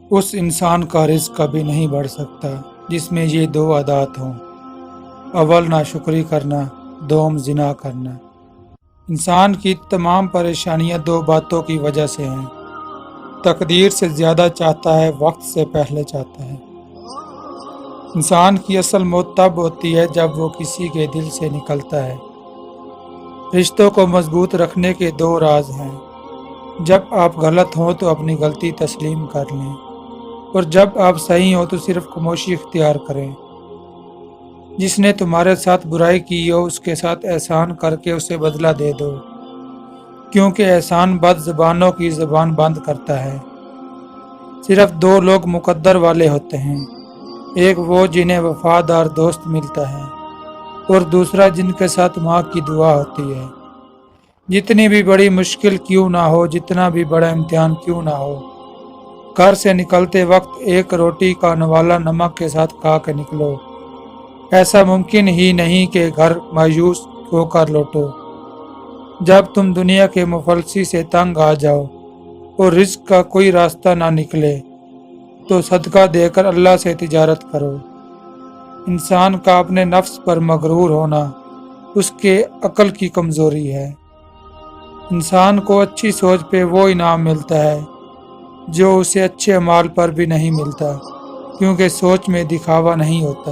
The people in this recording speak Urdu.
اس انسان کا رزق کبھی نہیں بڑھ سکتا جس میں یہ دو عادات ہوں: اول ناشکری کرنا، دوم زنا کرنا۔ انسان کی تمام پریشانیاں دو باتوں کی وجہ سے ہیں: تقدیر سے زیادہ چاہتا ہے، وقت سے پہلے چاہتا ہے۔ انسان کی اصل موت تب ہوتی ہے جب وہ کسی کے دل سے نکلتا ہے۔ رشتوں کو مضبوط رکھنے کے دو راز ہیں: جب آپ غلط ہوں تو اپنی غلطی تسلیم کر لیں، اور جب آپ صحیح ہوں تو صرف خاموشی اختیار کریں۔ جس نے تمہارے ساتھ برائی کی ہو اس کے ساتھ احسان کر کے اسے بدلہ دے دو، کیونکہ احسان بد زبانوں کی زبان بند کرتا ہے۔ صرف دو لوگ مقدر والے ہوتے ہیں: ایک وہ جنہیں وفادار دوست ملتا ہے، اور دوسرا جن کے ساتھ ماں کی دعا ہوتی ہے۔ جتنی بھی بڑی مشکل کیوں نہ ہو، جتنا بھی بڑا امتحان کیوں نہ ہو، گھر سے نکلتے وقت ایک روٹی کا نوالا نمک کے ساتھ کھا کے نکلو۔ ایسا ممکن ہی نہیں کہ گھر مایوس ہو کر لوٹو۔ جب تم دنیا کے مفلسی سے تنگ آ جاؤ اور رزق کا کوئی راستہ نہ نکلے تو صدقہ دے کر اللہ سے تجارت کرو۔ انسان کا اپنے نفس پر مغرور ہونا اس کے عقل کی کمزوری ہے۔ انسان کو اچھی سوچ پہ وہ انعام ملتا ہے جو اسے اچھے اعمال پر بھی نہیں ملتا، کیونکہ سوچ میں دکھاوا نہیں ہوتا۔